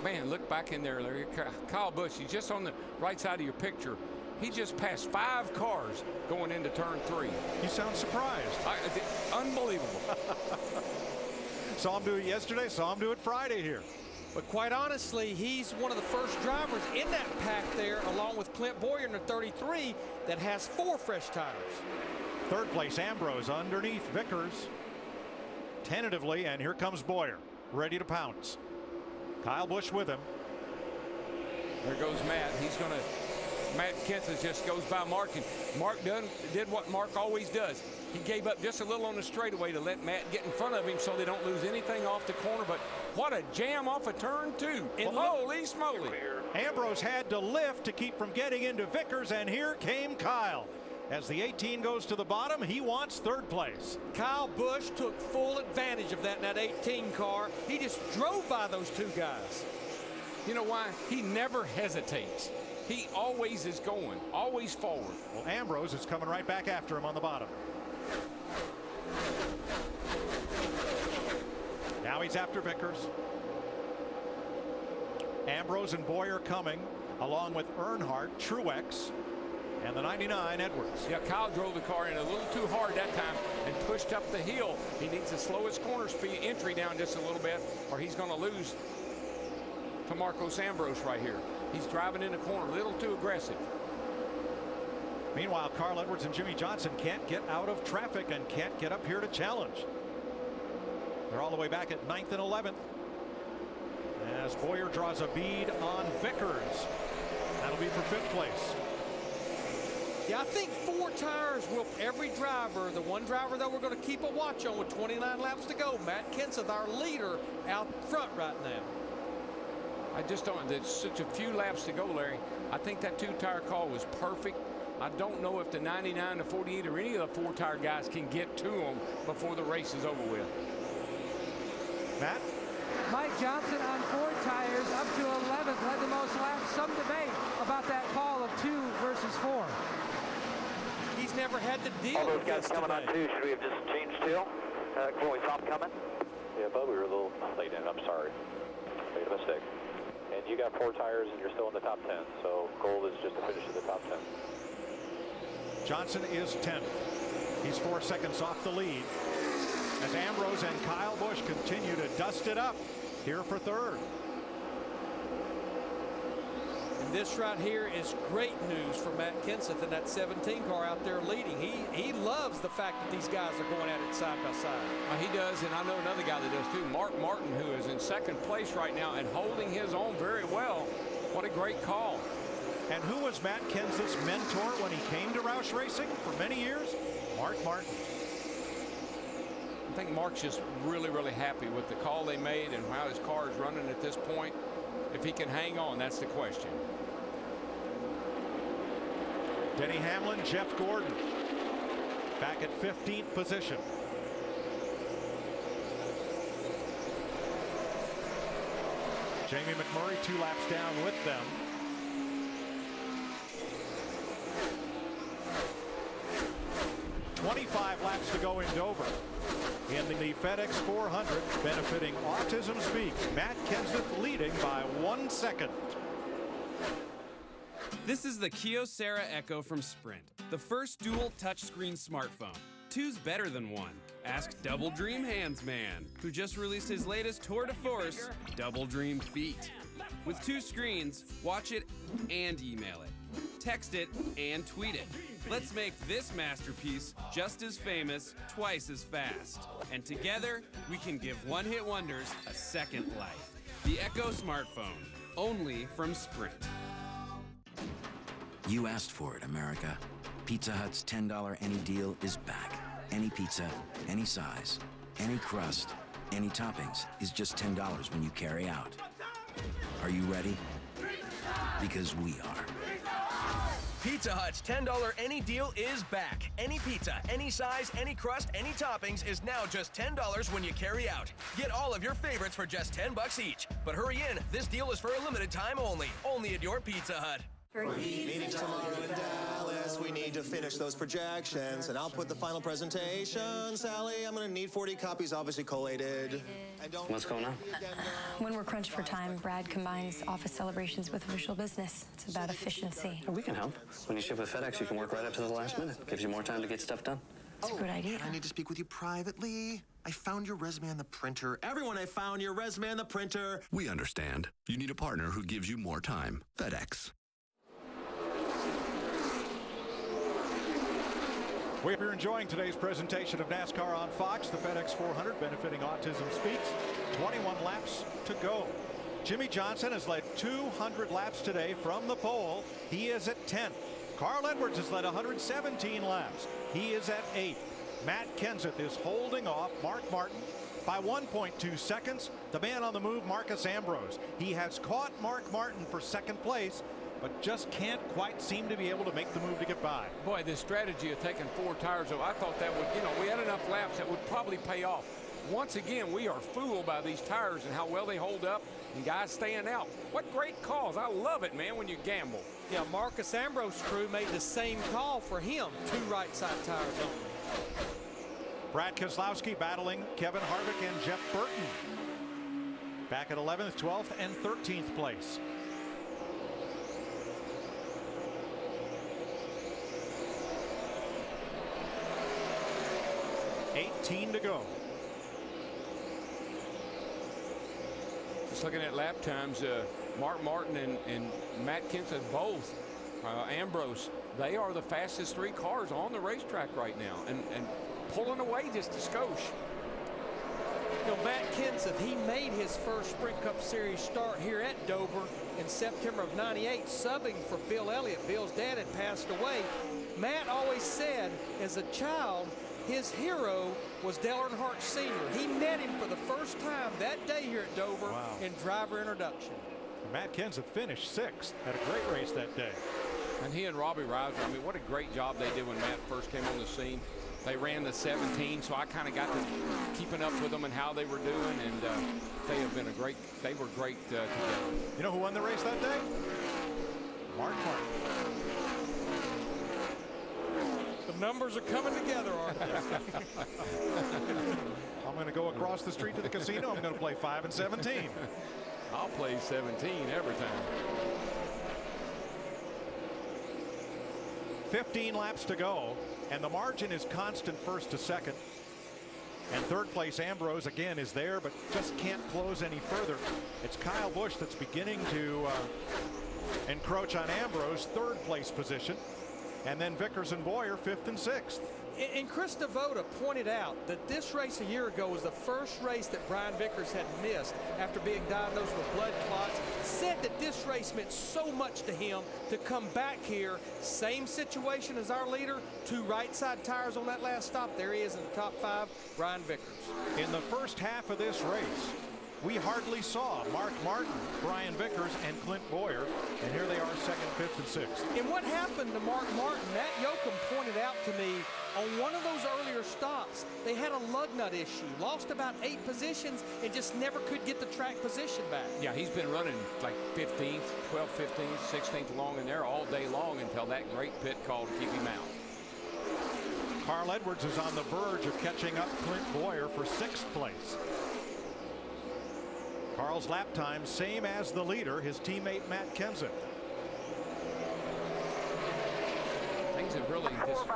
Man, look back in there, Larry. Kyle Busch, he's just on the right side of your picture. He just passed 5 cars going into turn 3. You sound surprised. Unbelievable. Saw him do it yesterday, saw him do it Friday here. But quite honestly, he's one of the first drivers in that pack there, along with Clint Boyer in the 33, that has 4 fresh tires. Third place, Ambrose underneath Vickers. Tentatively, and here comes Boyer, ready to pounce. Kyle Busch with him. There goes Matt. Matt Kenseth just goes by Mark, and Mark did what Mark always does. He gave up just a little on the straightaway to let Matt get in front of him so they don't lose anything off the corner. But what a jam off of turn 2. Holy smoly. Ambrose had to lift to keep from getting into Vickers, and here came Kyle. As the 18 goes to the bottom, he wants third place. Kyle Busch took full advantage of that in that 18 car. He just drove by those 2 guys. You know why? He never hesitates. He always is going, always forward. Well, Ambrose is coming right back after him on the bottom. Now he's after Vickers. Ambrose and Boyer coming, along with Earnhardt, Truex, and the 99 Edwards. Yeah, Kyle drove the car in a little too hard that time and pushed up the hill. He needs to slow his corner speed entry down just a little bit, or he's going to lose to Marcos Ambrose right here. He's driving in the corner a little too aggressive. Meanwhile, Carl Edwards and Jimmy Johnson can't get out of traffic and can't get up here to challenge. They're all the way back at 9th and 11th. As Boyer draws a bead on Vickers. That'll be for 5th place. Yeah, I think 4 tires will every driver. The one driver that we're going to keep a watch on with 29 laps to go, Matt Kenseth, our leader, out front right now. I just don't. There's such a few laps to go, Larry. I think that 2-tire call was perfect. I don't know if the 99, the 48, or any of the 4-tire guys can get to them before the race is over with. Matt? Mike Johnson on 4 tires up to 11th, led the most laps. Some debate about that call of 2 versus 4. He's never had to deal all those with guys this coming today. on 2. Should we have just changed 2? Can we stop coming? Yeah, but we were a little late in. I'm sorry. Made a mistake. And you got 4 tires and you're still in the top 10. So goal is just to finish in the top 10. Johnson is 10th. He's 4 seconds off the lead. As Ambrose and Kyle Busch continue to dust it up here for 3rd. And this right here is great news for Matt Kenseth in that 17 car out there leading. He loves the fact that these guys are going at it side by side. He does, and I know another guy that does too, Mark Martin, who is in 2nd place right now and holding his own very well. What a great call. And who was Matt Kenseth's mentor when he came to Roush Racing for many years? Mark Martin. I think Mark's just really, really happy with the call they made and how his car is running at this point. If he can hang on, that's the question. Denny Hamlin, Jeff Gordon back at 15th position. Jamie McMurray 2 laps down with them. .25 laps to go in Dover. In the FedEx 400, benefiting Autism Speaks, Matt Kenseth leading by 1 second. This is the Kyocera Echo from Sprint, the first dual touchscreen smartphone. 2's better than 1. Ask Double Dream Hands Man, who just released his latest tour de force, Double Dream Feet. With 2 screens, watch it and email it. Text it and tweet it. Let's make this masterpiece just as famous, twice as fast. And together, we can give one-hit wonders a second life. The Echo Smartphone, only from Sprint. You asked for it, America. Pizza Hut's $10 any deal is back. Any pizza, any size, any crust, any toppings is just $10 when you carry out. Are you ready? Because we are. Pizza Hut's $10 any deal is back. Any pizza, any size, any crust, any toppings is now just $10 when you carry out. Get all of your favorites for just $10 each. But hurry in, this deal is for a limited time only. Only at your Pizza Hut. Meeting tomorrow in Dallas. Yes, we need to finish those projections, and I'll put the final presentation. Sally, I'm going to need 40 copies, obviously collated. And don't What's going on? When we're crunched for time, Brad combines office celebrations with official business. It's about efficiency. We can help. When you ship with FedEx, you can work right up to the last minute. Gives you more time to get stuff done. It's a good idea. I need to speak with you privately. I found your resume on the printer. Everyone, I found your resume on the printer. We understand. You need a partner who gives you more time. FedEx. We hope you're enjoying today's presentation of NASCAR on Fox, the FedEx 400 benefiting Autism Speaks. 21 laps to go. Jimmy Johnson has led 200 laps today from the pole. He is at 10th. Carl Edwards has led 117 laps. He is at 8th. Matt Kenseth is holding off Mark Martin by 1.2 seconds. The man on the move, Marcus Ambrose. He has caught Mark Martin for second place, but just can't quite seem to be able to make the move to get by. Boy, this strategy of taking 4 tires, I thought that would, we had enough laps that would probably pay off. Once again, we are fooled by these tires and how well they hold up and guys staying out. What great calls. I love it, man, when you gamble. Yeah, Marcus Ambrose's crew made the same call for him. 2 right side tires only. Brad Keselowski battling Kevin Harvick and Jeff Burton. Back at 11th, 12th, and 13th place. $18 to go. Just looking at lap times, Mark Martin and Matt Kenseth both, Ambrose, they are the fastest 3 cars on the racetrack right now, and pulling away just a skosh. Matt Kenseth, he made his first Sprint Cup Series start here at Dover in September of '98, subbing for Bill Elliott. Bill's dad had passed away. Matt always said, as a child, his hero was Dale Earnhardt Sr. He met him for the first time that day here at Dover in driver introduction. Matt Kenseth finished 6th. Had a great race that day. And he and Robbie Reiser, I mean, what a great job they did when Matt first came on the scene. They ran the 17, so I kind of got to keeping up with them and how they were doing, and they were great together. You know who won the race that day? Mark Martin. The numbers are coming together, aren't they? I'm going to go across the street to the casino. I'm going to play 5 and 17. I'll play 17 every time. 15 laps to go, and the margin is constant 1st to 2nd. And 3rd place Ambrose again is there, but just can't close any further. It's Kyle Busch that's beginning to encroach on Ambrose, 3rd place position. And then Vickers and Boyer 5th and 6th. And Chris Devoda pointed out that this race a year ago was the first race that Brian Vickers had missed after being diagnosed with blood clots. Said that this race meant so much to him to come back here. Same situation as our leader. 2 right side tires on that last stop. There he is in the top 5, Brian Vickers. In the first half of this race, we hardly saw Mark Martin, Brian Vickers, and Clint Boyer, and here they are 2nd, 5th, and 6th. And what happened to Mark Martin, Matt Yoakum pointed out to me on one of those earlier stops, they had a lug nut issue, lost about 8 positions, and just never could get the track position back. Yeah, he's been running like 15th, 12th, 15th, 16th along in there all day long until that great pit call to keep him out. Carl Edwards is on the verge of catching up Clint Boyer for 6th place. Carl's lap time same as the leader, his teammate Matt Kenseth. Things have really just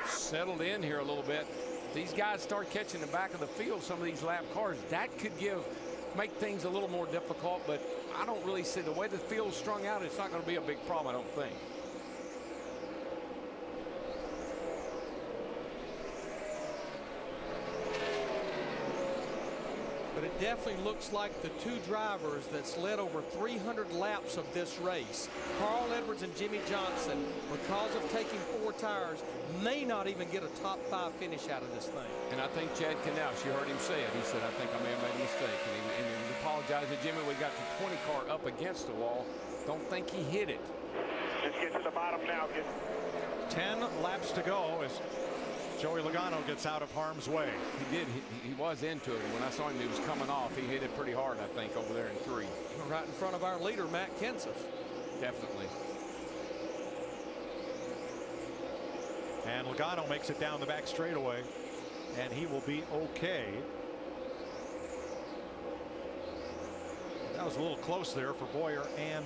settled in here a little bit. These guys start catching the back of the field, some of these lap cars, that could make things a little more difficult, but I don't really see the way the field's strung out, it's not going to be a big problem, I don't think. But it definitely looks like the 2 drivers that's led over 300 laps of this race, Carl Edwards and Jimmy Johnson, because of taking 4 tires, may not even get a top 5 finish out of this thing. And I think Chad Knaus, you heard him say it. He said, I think I may have made a mistake. And he apologized to Jimmy when he got the 20 car up against the wall. Don't think he hit it. Just get to the bottom now. 10 laps to go as Joey Logano gets out of harm's way. He did. He was into it. When I saw him, he was coming off. He hit it pretty hard, I think, over there in 3. Right in front of our leader, Matt Kenseth. Definitely. And Logano makes it down the back straightaway, and he will be okay. That was a little close there for Bowyer and